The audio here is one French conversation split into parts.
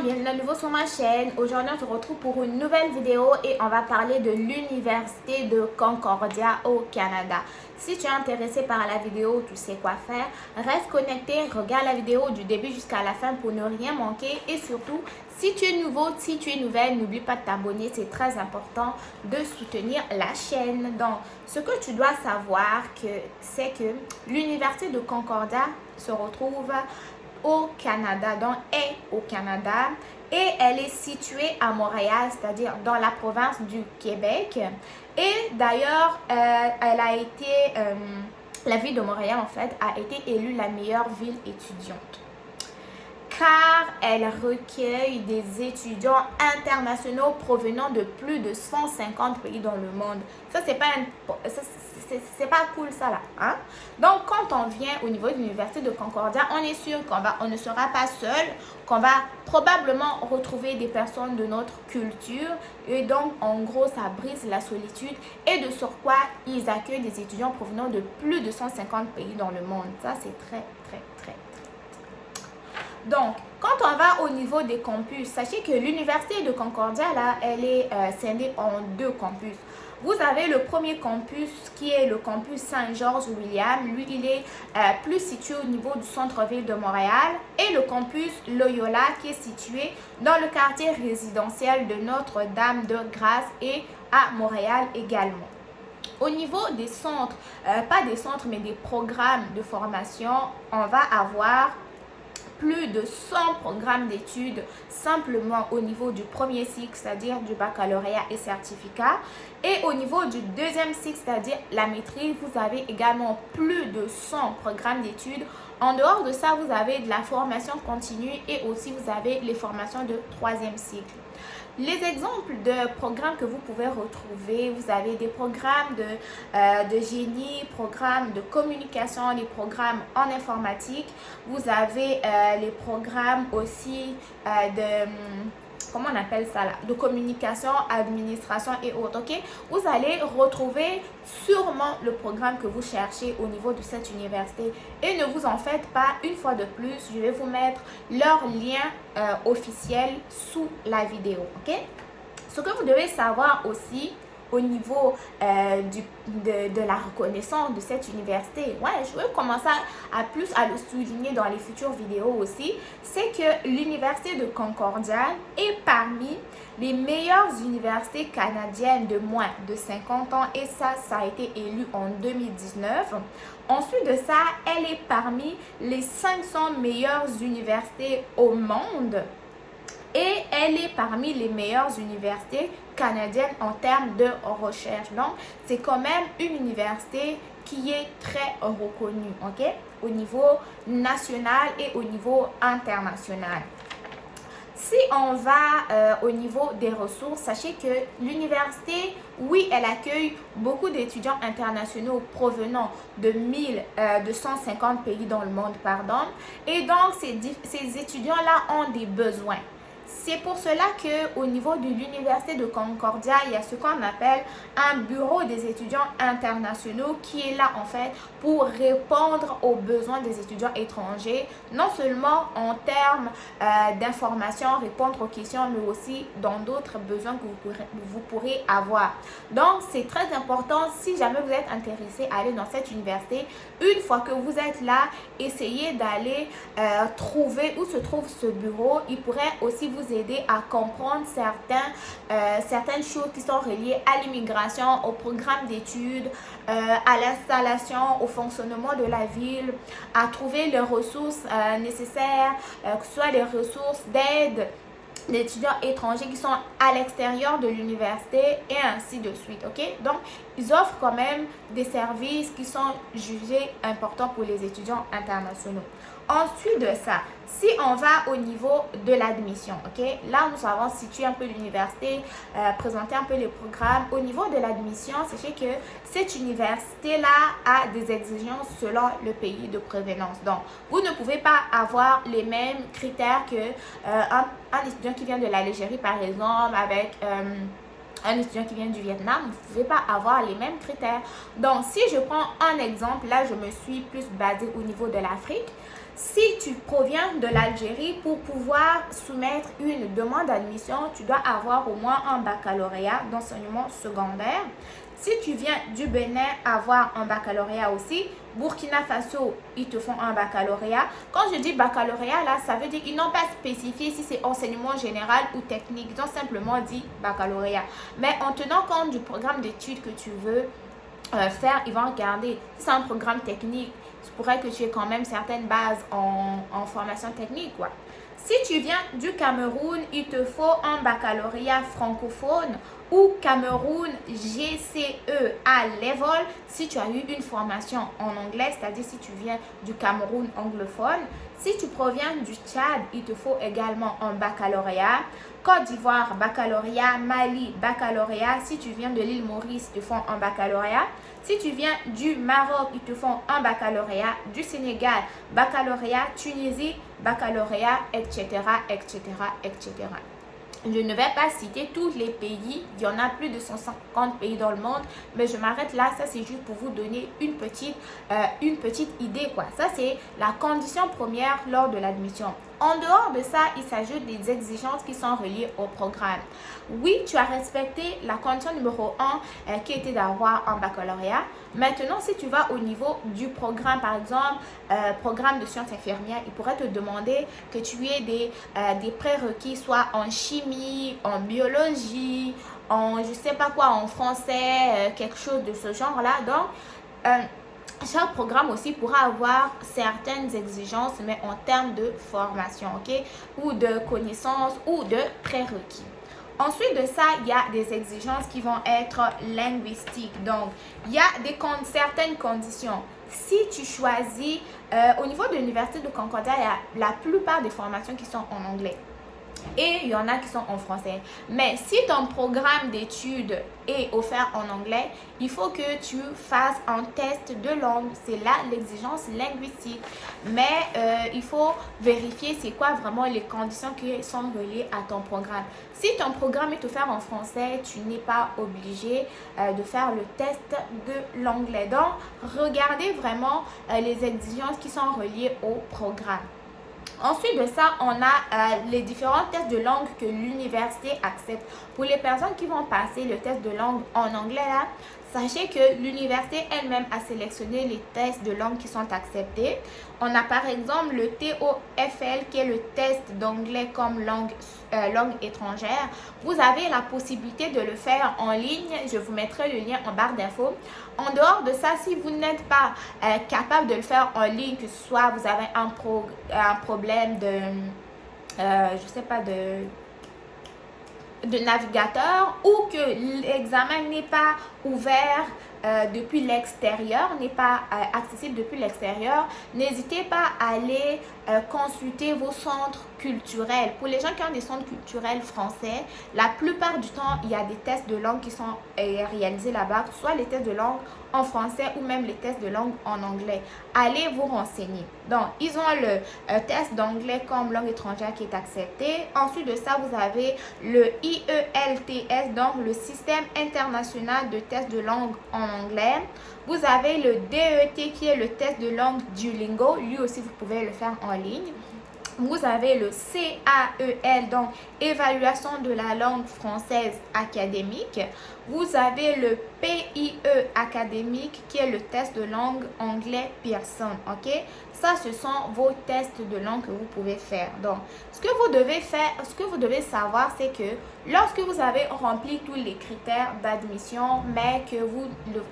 bienvenue à nouveau sur ma chaîne. Aujourd'hui, on se retrouve pour une nouvelle vidéo et on va parler de l'Université de Concordia au Canada. Si tu es intéressé par la vidéo, tu sais quoi faire. Reste connecté, regarde la vidéo du début jusqu'à la fin pour ne rien manquer. Et surtout, si tu es nouveau, si tu es nouvelle, n'oublie pas de t'abonner. C'est très important de soutenir la chaîne. Donc, ce que tu dois savoir, c'est que l'Université de Concordia se retrouve au Canada, donc est au Canada, et elle est située à Montréal, c'est-à-dire dans la province du Québec. Et d'ailleurs, la ville de Montréal en fait a été élue la meilleure ville étudiante, car elle recueille des étudiants internationaux provenant de plus de 150 pays dans le monde. Ça, c'est pas cool ça là. Hein? Donc, quand on vient au niveau de l'Université de Concordia, on est sûr qu'on ne sera pas seul, qu'on va probablement retrouver des personnes de notre culture. Et donc, en gros, ça brise la solitude. Et de sur quoi ils accueillent des étudiants provenant de plus de 150 pays dans le monde. Ça, c'est très. Donc, quand on va au niveau des campus, sachez que l'Université de Concordia, là, elle est scindée en deux campus. Vous avez le premier campus qui est le campus Saint-Georges-William. Lui, il est plus situé au niveau du centre-ville de Montréal. Et le campus Loyola qui est situé dans le quartier résidentiel de Notre-Dame-de-Grâce et à Montréal également. Au niveau des centres, pas des centres, mais des programmes de formation, on va avoir plus de 100 programmes d'études simplement au niveau du premier cycle, c'est-à-dire du baccalauréat et certificat. Et au niveau du deuxième cycle, c'est-à-dire la maîtrise, vous avez également plus de 100 programmes d'études. En dehors de ça, vous avez de la formation continue et aussi vous avez les formations de troisième cycle. Les exemples de programmes que vous pouvez retrouver, vous avez des programmes de génie, programmes de communication, les programmes en informatique. Vous avez les programmes aussi comment on appelle ça là, de communication, administration et autres, ok? Vous allez retrouver sûrement le programme que vous cherchez au niveau de cette université. Et ne vous en faites pas, une fois de plus, je vais vous mettre leur lien officiel sous la vidéo, ok? Ce que vous devez savoir aussi au niveau de la reconnaissance de cette université, je vais commencer à le souligner dans les futures vidéos aussi, c'est que l'Université de Concordia est parmi les meilleures universités canadiennes de moins de 50 ans et ça a été élu en 2019. Ensuite de ça, elle est parmi les 500 meilleures universités au monde. Et elle est parmi les meilleures universités canadiennes en termes de recherche. Donc, c'est quand même une université qui est très reconnue, ok? Au niveau national et au niveau international. Si on va au niveau des ressources, sachez que l'université, oui, elle accueille beaucoup d'étudiants internationaux provenant de 150 pays dans le monde, pardon. Et donc, ces étudiants-là ont des besoins. C'est pour cela qu'au niveau de l'Université de Concordia, il y a ce qu'on appelle un bureau des étudiants internationaux qui est là en fait pour répondre aux besoins des étudiants étrangers, non seulement en termes d'information, répondre aux questions, mais aussi dans d'autres besoins que vous pourrez avoir. Donc, c'est très important, si jamais vous êtes intéressé à aller dans cette université, une fois que vous êtes là, essayez d'aller trouver où se trouve ce bureau. Il pourrait aussi vous aider à comprendre certaines choses qui sont reliées à l'immigration, au programme d'études, à l'installation, au fonctionnement de la ville, à trouver les ressources nécessaires, que ce soit les ressources d'aide d'étudiants étrangers qui sont à l'extérieur de l'université et ainsi de suite, ok? Donc, ils offrent quand même des services qui sont jugés importants pour les étudiants internationaux. Ensuite de ça, si on va au niveau de l'admission, ok? Là, nous avons situé un peu l'université, présenté un peu les programmes. Au niveau de l'admission, sachez que cette université-là a des exigences selon le pays de prévenance. Donc, vous ne pouvez pas avoir les mêmes critères qu'un étudiant qui vient de l'Algérie, par exemple, avec un étudiant qui vient du Vietnam, vous ne pouvez pas avoir les mêmes critères. Donc, si je prends un exemple, là, je me suis plus basée au niveau de l'Afrique. Si tu proviens de l'Algérie, pour pouvoir soumettre une demande d'admission, tu dois avoir au moins un baccalauréat d'enseignement secondaire. Si tu viens du Bénin, avoir un baccalauréat aussi. Burkina Faso, ils te font un baccalauréat. Quand je dis baccalauréat, là, ça veut dire qu'ils n'ont pas spécifié si c'est enseignement général ou technique. Ils ont simplement dit baccalauréat. Mais en tenant compte du programme d'études que tu veux faire, ils vont regarder. Si c'est un programme technique, il pourrait que tu aies quand même certaines bases en formation technique, quoi. Si tu viens du Cameroun, il te faut un baccalauréat francophone ou Cameroun GCE à level si tu as eu une formation en anglais, c'est-à-dire si tu viens du Cameroun anglophone. Si tu proviens du Tchad, il te faut également un baccalauréat. Côte d'Ivoire, baccalauréat. Mali, baccalauréat. Si tu viens de l'île Maurice, ils te font un baccalauréat. Si tu viens du Maroc, ils te font un baccalauréat. Du Sénégal, baccalauréat. Tunisie, baccalauréat, etc., etc., etc. Je ne vais pas citer tous les pays, il y en a plus de 150 pays dans le monde, mais je m'arrête là, ça c'est juste pour vous donner une petite idée, quoi. Ça c'est la condition première lors de l'admission. En dehors de ça, il s'ajoute des exigences qui sont reliées au programme. Oui, tu as respecté la condition numéro 1 qui était d'avoir un baccalauréat. Maintenant, si tu vas au niveau du programme, par exemple, programme de sciences infirmières, il pourrait te demander que tu aies des prérequis, soit en chimie, en biologie, en je sais pas quoi, en français, quelque chose de ce genre-là. Donc, chaque programme aussi pourra avoir certaines exigences, mais en termes de formation, ok, ou de connaissances ou de prérequis. Ensuite de ça, il y a des exigences qui vont être linguistiques. Donc, il y a certaines conditions. Si tu choisis, au niveau de l'Université de Concordia, il y a la plupart des formations qui sont en anglais. Et il y en a qui sont en français. Mais si ton programme d'études est offert en anglais, il faut que tu fasses un test de langue. C'est là l'exigence linguistique. Mais il faut vérifier c'est quoi vraiment les conditions qui sont reliées à ton programme. Si ton programme est offert en français, tu n'es pas obligé de faire le test de l'anglais. Donc, regardez vraiment les exigences qui sont reliées au programme. Ensuite de ça, on a les différents tests de langue que l'université accepte. Pour les personnes qui vont passer le test de langue en anglais, là, sachez que l'université elle-même a sélectionné les tests de langue qui sont acceptés. On a par exemple le TOEFL qui est le test d'anglais comme langue étrangère. Vous avez la possibilité de le faire en ligne. Je vous mettrai le lien en barre d'infos. En dehors de ça, si vous n'êtes pas capable de le faire en ligne, que ce soit vous avez un problème de, je sais pas, de navigateur ou que l'examen n'est pas ouvert depuis l'extérieur, n'est pas accessible depuis l'extérieur, n'hésitez pas à aller consulter vos centres culturels. Pour les gens qui ont des centres culturels français, la plupart du temps, il y a des tests de langue qui sont réalisés là-bas, soit les tests de langue en français ou même les tests de langue en anglais. Allez vous renseigner. Donc, ils ont le test d'anglais comme langue étrangère qui est accepté. Ensuite de ça, vous avez le IELTS, donc le système international de tests de langue en anglais. Vous avez le DET qui est le test de langue Duolingo. Lui aussi, vous pouvez le faire en ligne. Vous avez le CAEL, donc évaluation de la langue française académique. Vous avez le PIE académique qui est le test de langue anglais Pearson. Ok, ça ce sont vos tests de langue que vous pouvez faire. Donc, ce que vous devez savoir, c'est que lorsque vous avez rempli tous les critères d'admission, mais que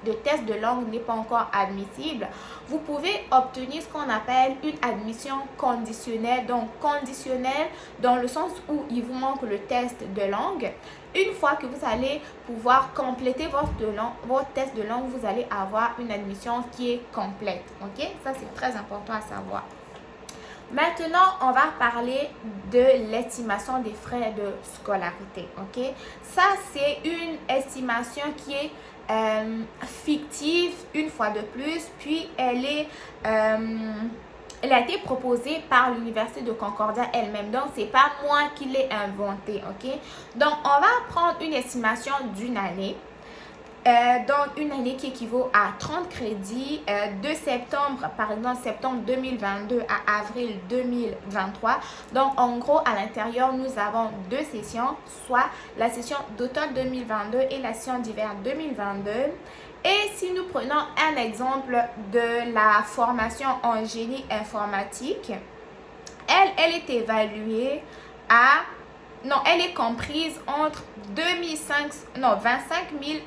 le test de langue n'est pas encore admissible, vous pouvez obtenir ce qu'on appelle une admission conditionnelle. Donc, conditionnelle dans le sens où il vous manque le test de langue. Une fois que vous allez pouvoir compléter votre test de langue, vous allez avoir une admission qui est complète. Ok, ça c'est très important à savoir. Maintenant, on va parler de l'estimation des frais de scolarité. Ok, ça c'est une estimation qui est fictive une fois de plus, puis elle a été proposée par l'Université de Concordia elle-même. Donc, ce n'est pas moi qui l'ai inventée, ok? Donc, on va prendre une estimation d'une année. Donc, une année qui équivaut à 30 crédits de septembre, par exemple, septembre 2022 à avril 2023. Donc, en gros, à l'intérieur, nous avons deux sessions, soit la session d'automne 2022 et la session d'hiver 2022. Et si nous prenons un exemple de la formation en génie informatique, elle est évaluée à... Non, elle est comprise entre 25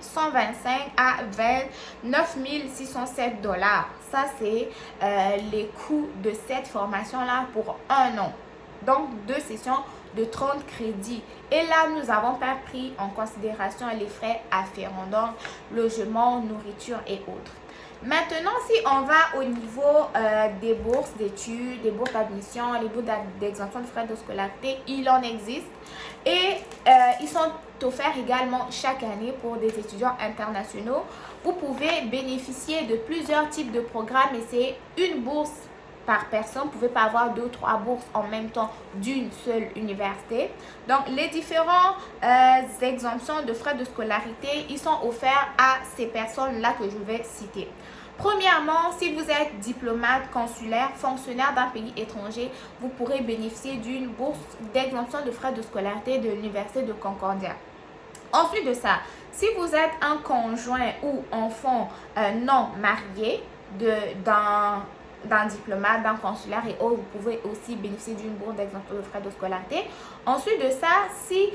125 à 29 607 dollars. Ça, c'est les coûts de cette formation-là pour un an. Donc, deux sessions de 30 crédits. Et là, nous n'avons pas pris en considération les frais afférents, donc logement, nourriture et autres. Maintenant, si on va au niveau des bourses d'études, des bourses d'admission, les bourses d'exemption de frais de scolarité, il en existe. Et ils sont offerts également chaque année pour des étudiants internationaux. Vous pouvez bénéficier de plusieurs types de programmes et c'est une bourse par personne. Vous ne pouvez pas avoir 2 ou 3 bourses en même temps d'une seule université. Donc, les différents exemptions de frais de scolarité, ils sont offerts à ces personnes-là que je vais citer. Premièrement, si vous êtes diplomate, consulaire, fonctionnaire d'un pays étranger, vous pourrez bénéficier d'une bourse d'exemption de frais de scolarité de l'Université de Concordia. Ensuite de ça, si vous êtes un conjoint ou enfant non marié d'un diplomate, d'un consulaire et autres, vous pouvez aussi bénéficier d'une bourse d'exemption de frais de scolarité. Ensuite de ça, si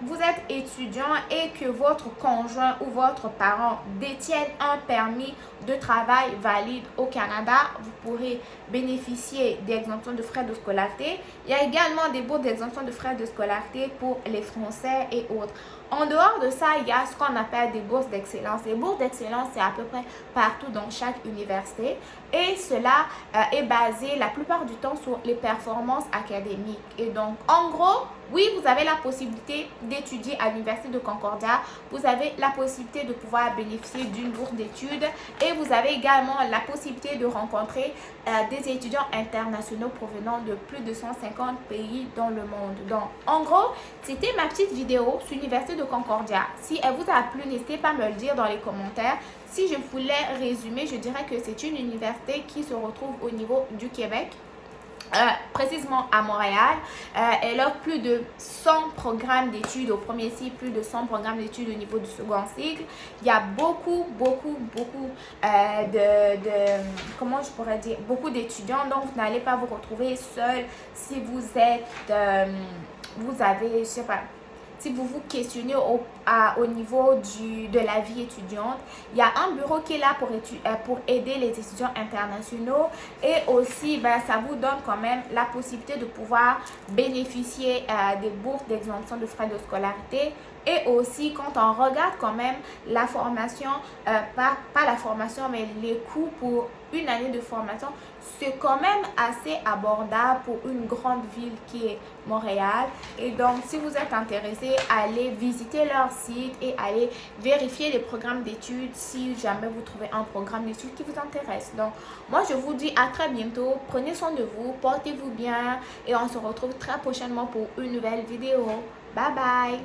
vous êtes étudiant et que votre conjoint ou votre parent détiennent un permis de travail valide au Canada, vous pourrez bénéficier d'exemptions de frais de scolarité. Il y a également des bourses d'exemption de frais de scolarité pour les Français et autres. En dehors de ça, il y a ce qu'on appelle des bourses d'excellence. Les bourses d'excellence, c'est à peu près partout dans chaque université. Et cela est basé la plupart du temps sur les performances académiques. Et donc, en gros, oui, vous avez la possibilité d'étudier à l'Université de Concordia. Vous avez la possibilité de pouvoir bénéficier d'une bourse d'études. Et vous avez également la possibilité de rencontrer des étudiants internationaux provenant de plus de 150 pays dans le monde. Donc, en gros, c'était ma petite vidéo sur l'Université de Concordia. Si elle vous a plu, n'hésitez pas à me le dire dans les commentaires. Si je voulais résumer, je dirais que c'est une université qui se retrouve au niveau du Québec. Précisément à Montréal. Elle offre plus de 100 programmes d'études au premier cycle, plus de 100 programmes d'études au niveau du second cycle. Il y a beaucoup comment je pourrais dire, beaucoup d'étudiants, donc vous n'allez pas vous retrouver seul si vous êtes, vous avez, je sais pas, si vous vous questionnez au niveau de la vie étudiante, il y a un bureau qui est là pour aider les étudiants internationaux et aussi ça vous donne quand même la possibilité de pouvoir bénéficier des bourses d'exemption de frais de scolarité. Et aussi, quand on regarde quand même la formation, pas la formation, mais les coûts pour une année de formation, c'est quand même assez abordable pour une grande ville qui est Montréal. Et donc, si vous êtes intéressé, allez visiter leur site et allez vérifier les programmes d'études si jamais vous trouvez un programme d'études qui vous intéresse. Donc, moi, je vous dis à très bientôt. Prenez soin de vous, portez-vous bien et on se retrouve très prochainement pour une nouvelle vidéo. Bye bye!